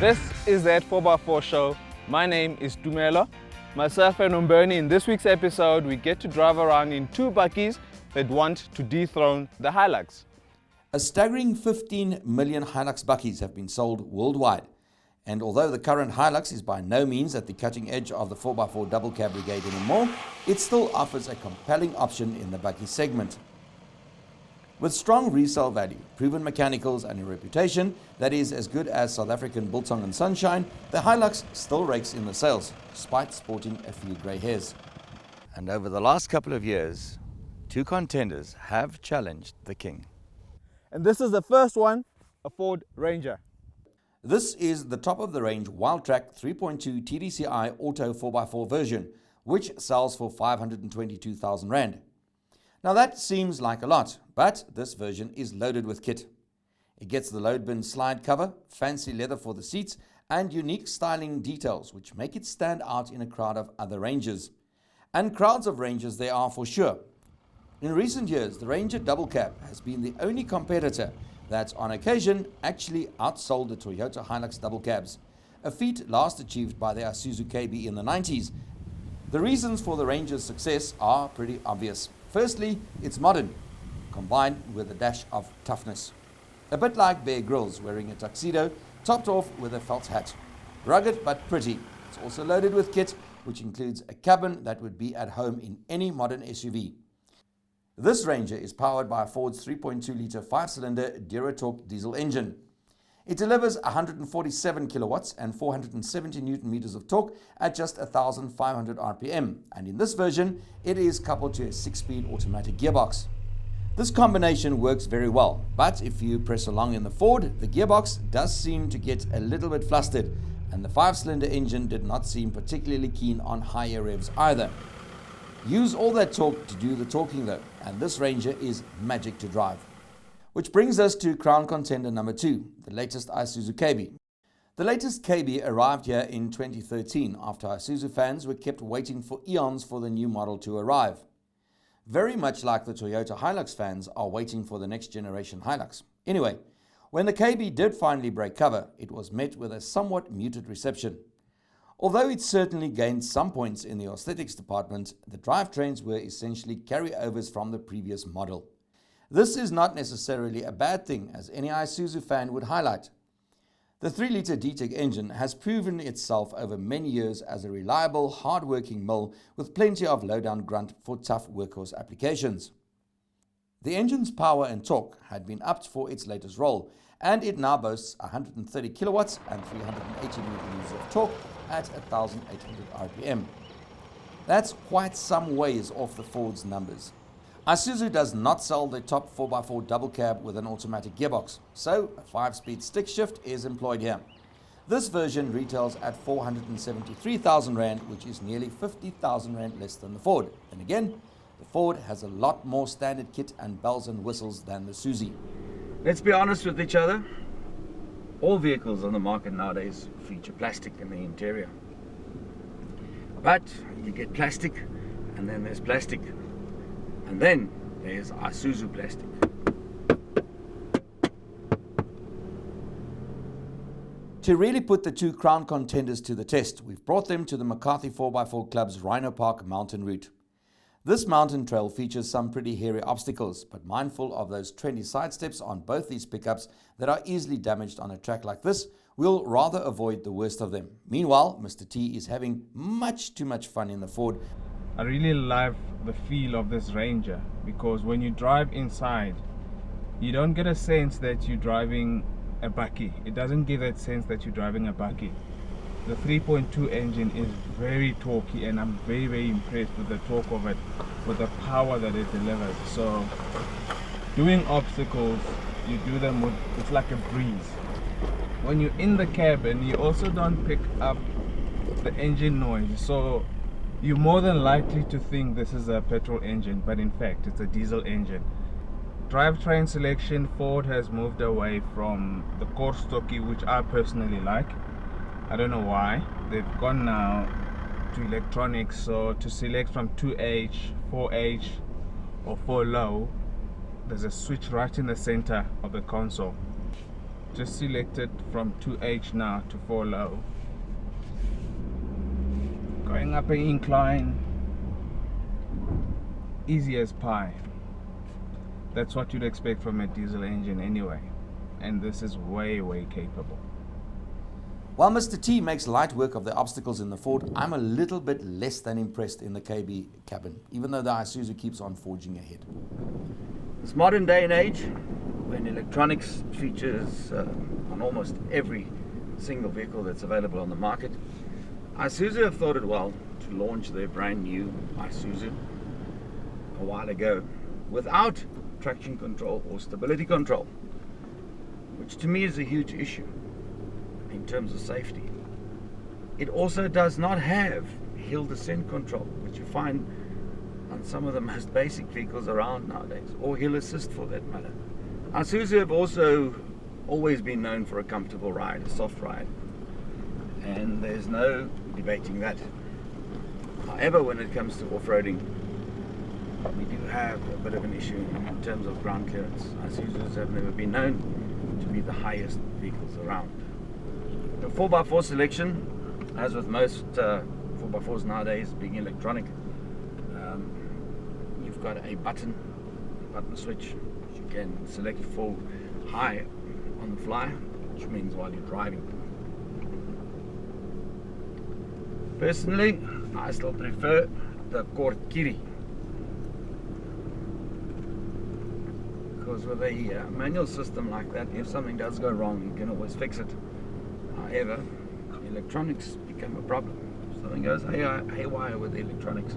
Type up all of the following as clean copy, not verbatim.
This is the 4x4 show. My name is Dumelo. Myself and Umberni. In this week's episode, we get to drive around in two bakkies that want to dethrone the Hilux. A staggering 15 million Hilux bakkies have been sold worldwide. And although the current Hilux is by no means at the cutting edge of the 4x4 double cab brigade anymore, it still offers a compelling option in the bakkie segment. With strong resale value, proven mechanicals and a reputation that is as good as South African Biltong and Sunshine, the Hilux still rakes in the sales, despite sporting a few grey hairs. And over the last couple of years, two contenders have challenged the king. And this is the first one, a Ford Ranger. This is the top-of-the-range Wildtrak 3.2 TDCi Auto 4x4 version, which sells for 522,000 Rand. Now that seems like a lot, but this version is loaded with kit. It gets the load bin slide cover, fancy leather for the seats, and unique styling details which make it stand out in a crowd of other Rangers. And crowds of Rangers there are for sure. In recent years, the Ranger double cab has been the only competitor that on occasion actually outsold the Toyota Hilux double cabs, a feat last achieved by the Isuzu KB in the 90s. The reasons for the Ranger's success are pretty obvious. Firstly, it's modern, combined with a dash of toughness. A bit like Bear Grylls wearing a tuxedo, topped off with a felt hat. Rugged but pretty. It's also loaded with kit, which includes a cabin that would be at home in any modern SUV. This Ranger is powered by Ford's 3.2-litre 5-cylinder Duratorque diesel engine. It delivers 147 kilowatts and 470 newton meters of torque at just 1,500 RPM, and in this version, it is coupled to a 6-speed automatic gearbox. This combination works very well, but if you press along in the Ford, the gearbox does seem to get a little bit flustered, and the 5-cylinder engine did not seem particularly keen on higher revs either. Use all that torque to do the talking though, and this Ranger is magic to drive. Which brings us to crown contender number 2, the latest Isuzu KB. The latest KB arrived here in 2013 after Isuzu fans were kept waiting for eons for the new model to arrive. Very much like the Toyota Hilux fans are waiting for the next generation Hilux. Anyway, when the KB did finally break cover, it was met with a somewhat muted reception. Although it certainly gained some points in the aesthetics department, the drivetrains were essentially carryovers from the previous model. This is not necessarily a bad thing, as any Isuzu fan would highlight. The 3-litre D-Tech engine has proven itself over many years as a reliable, hard-working mill with plenty of low-down grunt for tough workhorse applications. The engine's power and torque had been upped for its latest role, and it now boasts 130 kilowatts and 380 newton meters of torque at 1,800 RPM. That's quite some ways off the Ford's numbers. Isuzu does not sell the top 4x4 double cab with an automatic gearbox, so a 5-speed stick shift is employed here. This version retails at 473,000 Rand, which is nearly 50,000 Rand less than the Ford. And again, the Ford has a lot more standard kit and bells and whistles than the Suzy. Let's be honest with each other. All vehicles on the market nowadays feature plastic in the interior. But you get plastic, and then there's plastic. And then there's Isuzu plastic. To really put the two crown contenders to the test, we've brought them to the McCarthy 4x4 Club's Rhino Park mountain route. This mountain trail features some pretty hairy obstacles, but mindful of those trendy side steps on both these pickups that are easily damaged on a track like this, we'll rather avoid the worst of them. Meanwhile, Mr. T is having much too much fun in the Ford. I really love the feel of this Ranger because when you drive inside, you don't get a sense that you're driving a bakkie. It doesn't give that sense that you're driving a bakkie. The 3.2 engine is very torquey, and I'm very impressed with the torque of it, with the power that it delivers. So doing obstacles, you do them with, it's like a breeze. When you're in the cabin, you also don't pick up the engine noise, so you're more than likely to think this is a petrol engine, but in fact it's a diesel engine. Drivetrain selection, Ford has moved away from the core stocky, which I personally like. I don't know why. They've gone now to electronics, so to select from 2H, 4H or 4 low, there's a switch right in the center of the console. just select it from 2H now to 4 low. Going up an incline, easy as pie. That's what you'd expect from a diesel engine anyway, and this is way capable. While Mr. T makes light work of the obstacles in the Ford, I'm a little bit less than impressed in the KB cabin, even though the Isuzu keeps on forging ahead. This modern day and age, when electronics features on almost every single vehicle that's available on the market, Isuzu have thought it well to launch their brand new Isuzu a while ago without traction control or stability control, which to me is a huge issue in terms of safety. It also does not have hill descent control, which you find on some of the most basic vehicles around nowadays, or hill assist for that matter. Isuzu have also always been known for a comfortable ride, a soft ride, and there's no debating that. However, when it comes to off-roading, we do have a bit of an issue in terms of ground clearance. Isuzus have never been known to be the highest vehicles around. The 4x4 selection, as with most 4x4s nowadays being electronic, you've got a button switch. You can select for high on the fly, which means while you're driving. Personally, I still prefer the Kortkiri, because with a manual system like that, if something does go wrong, you can always fix it. However, electronics become a problem. If something goes haywire with the electronics,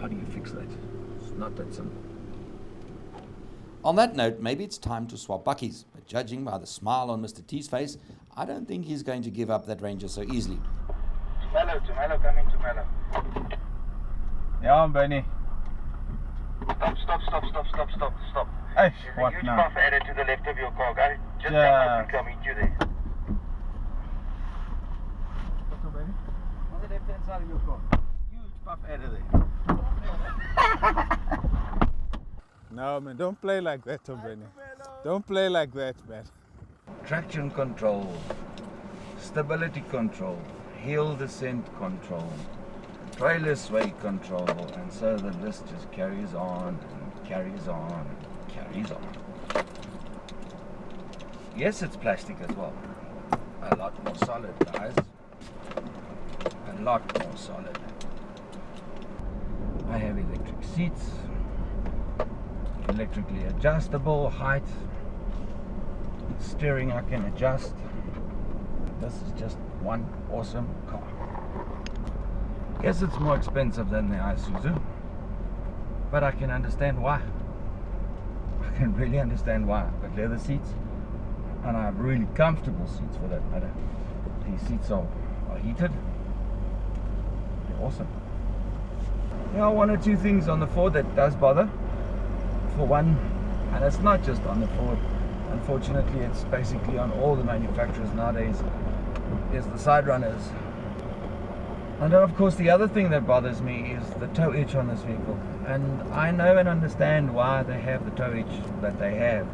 how do you fix that? It's not that simple. On that note, maybe it's time to swap bakkies, but judging by the smile on Mr. T's face, I don't think he's going to give up that Ranger so easily. Tumelo, coming to Mellow. Yeah, Benny. Stop. Hey, There's what a huge now? buff added to the left of your car, guys. Just Yeah. jump up and meet you there. What's up, Benny? On the left hand side of your car, huge buff out of there. No, man, don't play like that, Benny. Don't play like that, man. Traction control, stability control, hill descent control, trailer sway control, and so the list just carries on and carries on and carries on. Yes, it's plastic as well. A lot more solid, guys. A lot more solid. I have electric seats, electrically adjustable height, steering I can adjust. This is just one awesome car. Yes, it's more expensive than the Isuzu, but I can understand why. I can really understand why. I've got leather seats, and I have really comfortable seats for that matter. These seats are heated. They're awesome. There are one or two things on the Ford that does bother. For one, and it's not just on the Ford, unfortunately it's basically on all the manufacturers nowadays, is the side runners. And then of course the other thing that bothers me is the tow hitch on this vehicle, and I know and understand why they have the tow hitch that they have.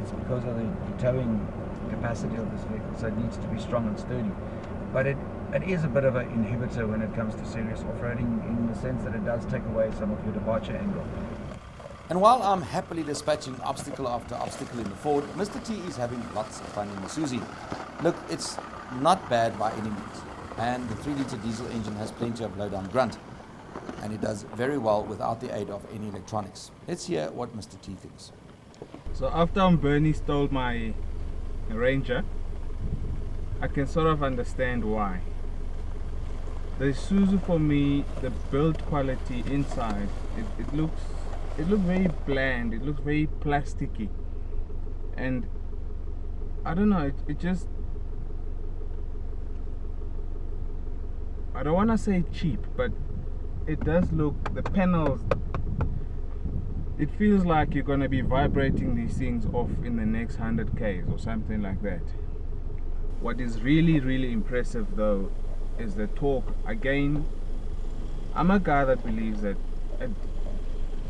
It's because of the towing capacity of this vehicle, so it needs to be strong and sturdy, but it is a bit of an inhibitor when it comes to serious off-roading, in the sense that it does take away some of your departure angle. And while I'm happily dispatching obstacle after obstacle in the Ford, Mr. T is having lots of fun in the Susie. Look, it's not bad by any means, and the 3-litre diesel engine has plenty of low-down grunt, and it does very well without the aid of any electronics. Let's hear what Mr. T thinks. So after Bernie stole my Ranger, I can sort of understand why. The Isuzu, for me, the build quality inside, it looks very bland, it looks very plasticky, and I don't know, it just, I don't want to say cheap, but it does look, the panels, it feels like you're going to be vibrating these things off in the next 100 Ks or something like that. What is really impressive though is the torque. Again, I'm a guy that believes that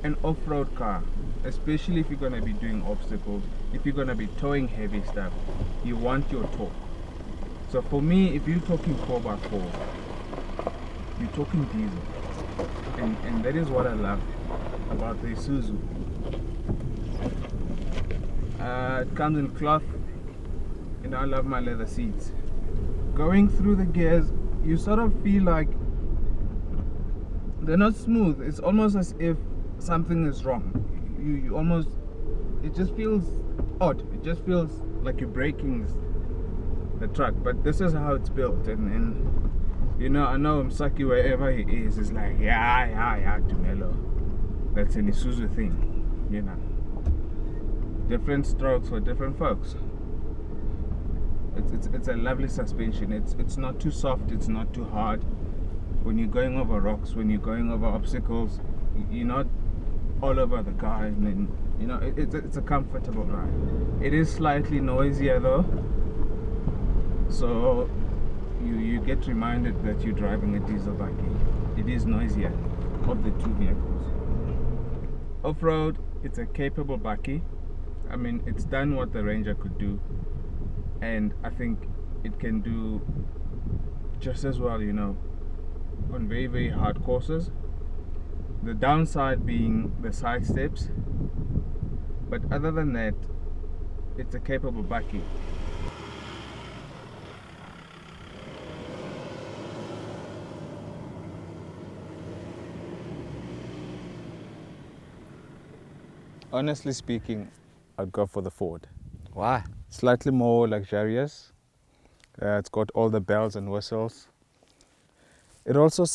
an off-road car, especially if you're going to be doing obstacles, if you're going to be towing heavy stuff, you want your torque. So for me, if you're talking 4x4, you're talking diesel, and that is what I love about the Isuzu. It comes in cloth. You know, I love my leather seats. Going through the gears, you sort of feel like they're not smooth. It's almost as if something is wrong. You almost, it just feels odd. It just feels like you're braking the truck. But this is how it's built, and you know, I know Msaki, wherever he is like, yeah, Tumelo. That's an Isuzu thing, you know. Different strokes for different folks. It's a lovely suspension. It's not too soft, it's not too hard. When you're going over rocks, when you're going over obstacles, you're not all over the car, and then, you know, it's a comfortable ride. It is slightly noisier though, so you get reminded that you're driving a diesel bakkie. It is noisier of the two vehicles. Off-road, it's a capable bakkie. I mean, it's done what the Ranger could do, and I think it can do just as well, you know, on very, very hard courses. The downside being the side steps, but other than that, it's a capable bakkie. Honestly speaking, I'd go for the Ford. Why? Slightly more luxurious. It's got all the bells and whistles. It also,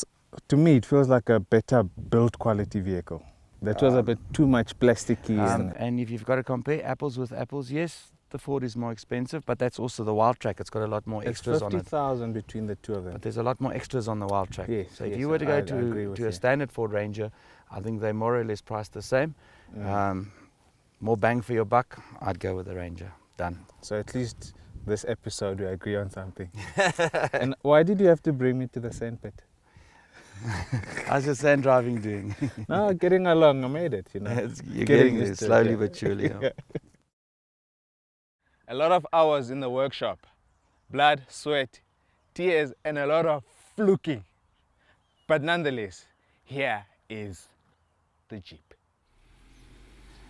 to me, it feels like a better build quality vehicle. That was a bit too much plasticky. And if you've got to compare apples with apples, yes, the Ford is more expensive, but that's also the Wild Track. It's got a lot more extras on it. 50,000 between the two of them. But there's a lot more extras on the Wild Track. Yes, so if yes, you were to I go agree with to a you. standard Ford Ranger, I think they're more or less priced the same. More bang for your buck, I'd go with the Ranger. Done. So at least this episode we agree on something. And why did you have to bring me to the sandpit? How's your sand driving doing? No, getting along. I made it, you know. You're getting there used to it, slowly yeah. but surely. Yeah. A lot of hours in the workshop. Blood, sweat, tears, and a lot of fluking. But nonetheless, here is the Jeep.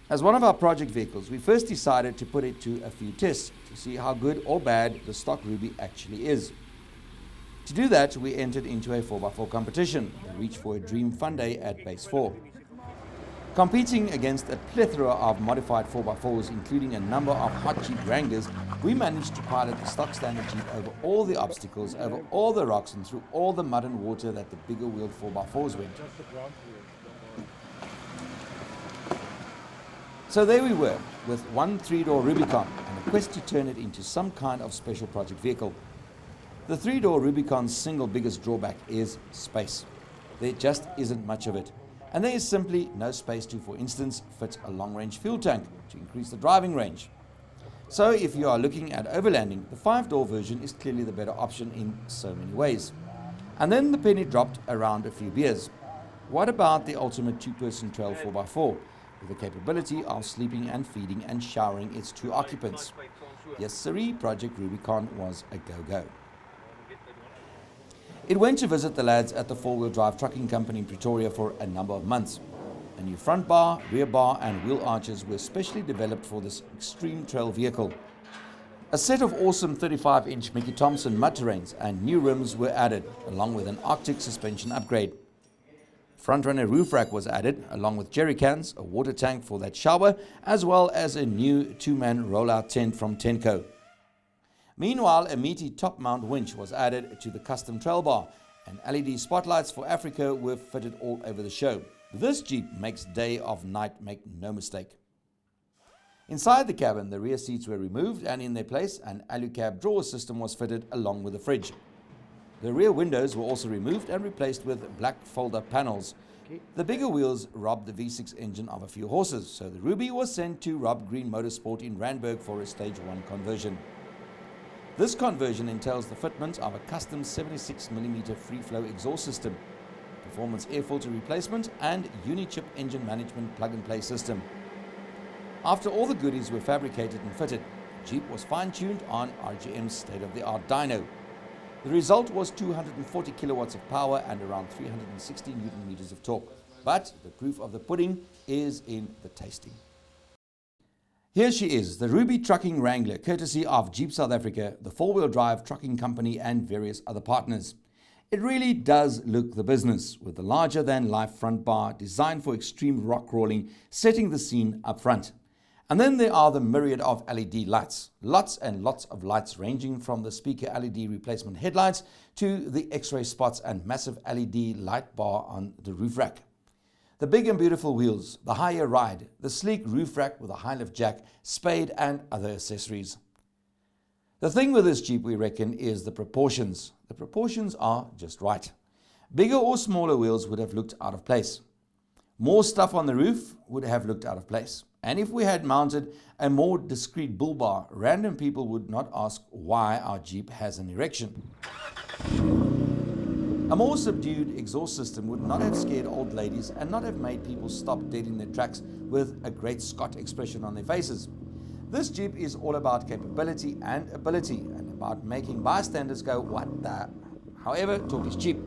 As one of our project vehicles, we first decided to put it to a few tests to see how good or bad the stock Ruby actually is. To do that, we entered into a 4x4 competition and reached for a Dream Fun Day at Base 4. Competing against a plethora of modified 4x4s, including a number of hot Jeep Wranglers, we managed to pilot the stock standard Jeep over all the obstacles, over all the rocks, and through all the mud and water that the bigger wheeled 4x4s went. So there we were, with one 3-door Rubicon and a quest to turn it into some kind of special project vehicle. The 3-door Rubicon's single biggest drawback is space. There just isn't much of it. And there is simply no space to, for instance, fit a long-range fuel tank to increase the driving range. So if you are looking at overlanding, the 5-door version is clearly the better option in so many ways. And then the penny dropped around a few beers. What about the ultimate 2-person trail 4x4? With the capability of sleeping and feeding and showering its 2 occupants. Yes, sirree, Project Rubicon was a go-go. It went to visit the lads at the 4-wheel drive trucking company in Pretoria for a number of months. A new front bar, rear bar and wheel arches were specially developed for this extreme trail vehicle. A set of awesome 35-inch Mickey Thompson mud terrains and new rims were added, along with an Arctic suspension upgrade. Front-runner roof rack was added, along with jerry cans, a water tank for that shower, as well as a new 2-man rollout tent from Tenco. Meanwhile, a meaty top-mount winch was added to the custom trail bar, and LED spotlights for Africa were fitted all over the show. This Jeep makes day of night, make no mistake. Inside the cabin, the rear seats were removed, and in their place, an alu-cab drawer system was fitted along with the fridge. The rear windows were also removed and replaced with black fold-up panels. The bigger wheels robbed the V6 engine of a few horses, so the Ruby was sent to Rob Green Motorsport in Randburg for a Stage 1 conversion. This conversion entails the fitment of a custom 76mm free-flow exhaust system. To performance air filter replacement, and Unichip engine management plug-and-play system. After all the goodies were fabricated and fitted, the Jeep was fine-tuned on RGM's state-of-the-art dyno. The result was 240 kilowatts of power and around 360 Newton meters of torque. But the proof of the pudding is in the tasting. Here she is, the Ruby Trucking Wrangler, courtesy of Jeep South Africa, the four-wheel drive trucking company and various other partners. It really does look the business, with the larger-than-life front bar designed for extreme rock crawling, setting the scene up front. And then there are the myriad of LED lights, lots and lots of lights ranging from the speaker LED replacement headlights to the X-ray spots and massive LED light bar on the roof rack. The big and beautiful wheels, the higher ride, the sleek roof rack with a high lift jack, spade and other accessories. The thing with this Jeep, we reckon, is the proportions. The proportions are just right. Bigger or smaller wheels would have looked out of place. More stuff on the roof would have looked out of place. And if we had mounted a more discreet bull bar, random people would not ask why our Jeep has an erection. A more subdued exhaust system would not have scared old ladies and not have made people stop dead in their tracks with a great Scott expression on their faces. This Jeep is all about capability and ability and about making bystanders go, what the? However, talk is cheap.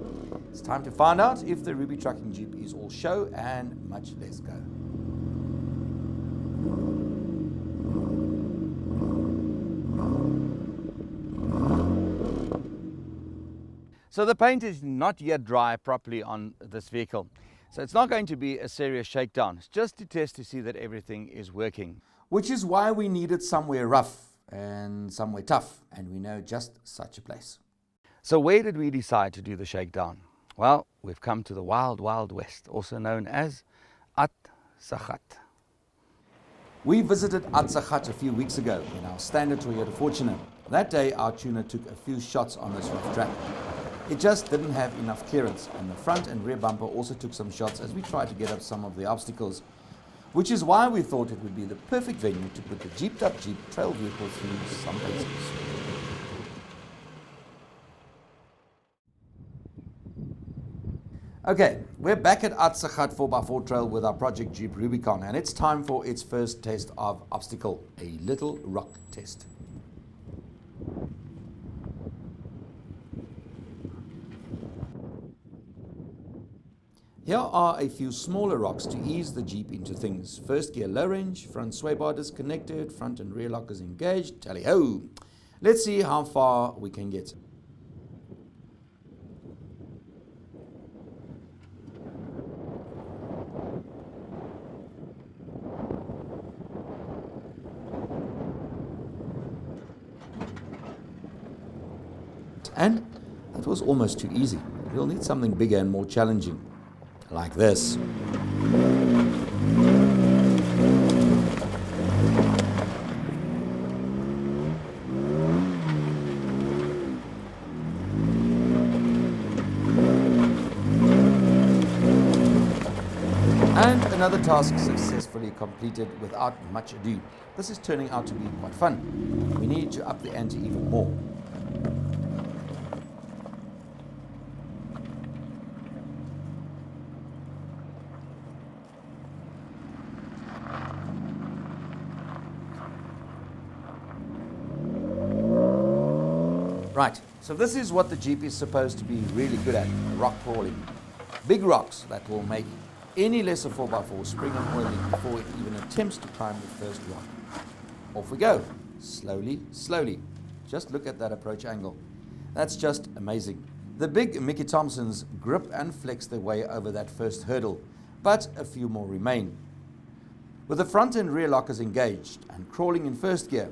It's time to find out if the Ruby Trucking Jeep is all show and much less go. So the paint is not yet dry properly on this vehicle. So it's not going to be a serious shakedown. It's just to test to see that everything is working. Which is why we needed somewhere rough and somewhere tough, and we know just such a place. So where did we decide to do the shakedown? Well, we've come to the wild, wild west, also known as At-Sakhat. We visited At-Sakhat a few weeks ago in our standard Toyota Fortuner. That day, our tuner took a few shots on this rough track. It just didn't have enough clearance, and the front and rear bumper also took some shots as we tried to get up some of the obstacles, which is why we thought it would be the perfect venue to put the jeeped up Jeep trail vehicle through some paces. Okay, we're back at At-Sakhat 4x4 trail with our project Jeep Rubicon, and it's time for its first test of obstacle, a little rock test. Here are a few smaller rocks to ease the Jeep into things. First gear low range, front sway bar disconnected, front and rear lockers engaged, tally-ho! Let's see how far we can get. And that was almost too easy. We'll need something bigger and more challenging. Like this. And another task successfully completed without much ado. This is turning out to be quite fun. We need to up the ante even more. Right, so this is what the Jeep is supposed to be really good at, rock crawling. Big rocks that will make any lesser 4x4 spring and oily before it even attempts to climb the first rock. Off we go, slowly, slowly. Just look at that approach angle. That's just amazing. The big Mickey Thompsons grip and flex their way over that first hurdle, but a few more remain. With the front and rear lockers engaged and crawling in first gear,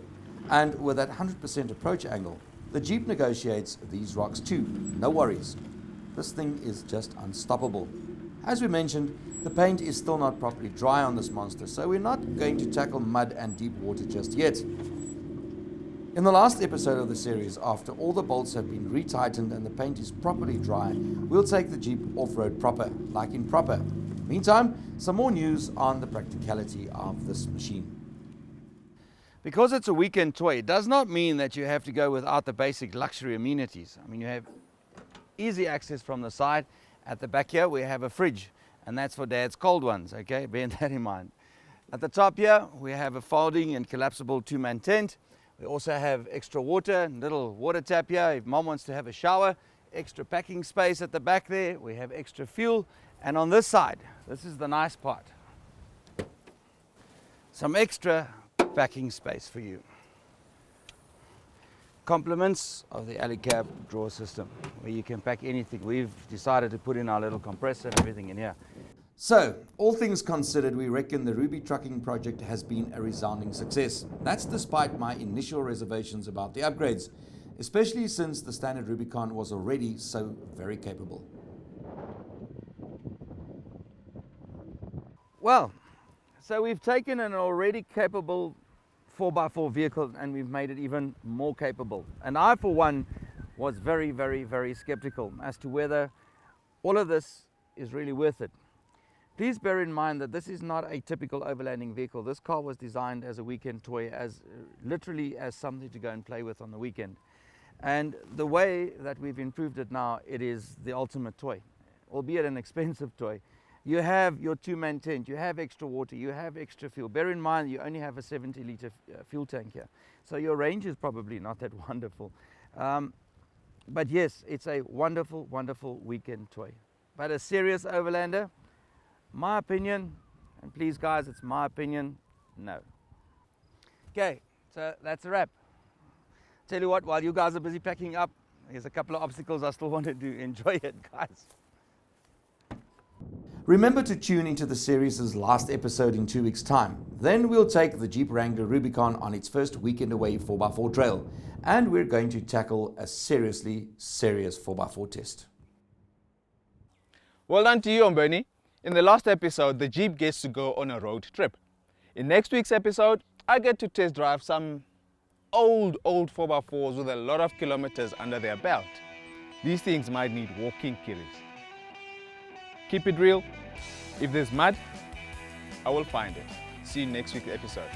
and with that 100% approach angle, the Jeep negotiates these rocks too, no worries. This thing is just unstoppable. As we mentioned, the paint is still not properly dry on this monster, so we're not going to tackle mud and deep water just yet. In the last episode of the series, after all the bolts have been retightened and the paint is properly dry, we'll take the Jeep off-road proper, like in proper. Meantime, some more news on the practicality of this machine. Because it's a weekend toy, it does not mean that you have to go without the basic luxury amenities. I mean, you have easy access from the side. At the back here we have a fridge, and that's for Dad's cold ones, okay? Bear that in mind. At the top here we have a folding and collapsible two-man tent. We also have extra water, little water tap here if Mom wants to have a shower. Extra packing space at the back there. We have extra fuel. And on this side, this is the nice part, some extra packing space for you. Compliments of the alley cab drawer system, where you can pack anything. We've decided to put in our little compressor and everything in here. So, all things considered, we reckon the Ruby trucking project has been a resounding success. That's despite my initial reservations about the upgrades, especially since the standard Rubicon was already so very capable. Well, so we've taken an already capable 4x4 vehicle and we've made it even more capable. And I, for one, was very, very, very skeptical as to whether all of this is really worth it. Please bear in mind that this is not a typical overlanding vehicle. This car was designed as a weekend toy, as literally as something to go and play with on the weekend. And the way that we've improved it now, it is the ultimate toy, albeit an expensive toy. You have your two-man tent, you have extra water, you have extra fuel. Bear in mind you only have a 70-litre fuel tank here, so your range is probably not that wonderful. But yes, it's a wonderful, wonderful weekend toy. But a serious overlander, my opinion, and please guys, it's my opinion, no. Okay, so that's a wrap. Tell you what, while you guys are busy packing up, here's a couple of obstacles I still wanted to enjoy it, guys. Remember to tune into the series' last episode in 2 weeks' time. Then we'll take the Jeep Wrangler Rubicon on its first weekend away 4x4 trail, and we're going to tackle a seriously serious 4x4 test. Well done to you, Bernie. In the last episode, the Jeep gets to go on a road trip. In next week's episode, I get to test drive some old 4x4s with a lot of kilometers under their belt. These things might need walking kiddies. Keep it real. If there's mud, I will find it. See you next week's episode.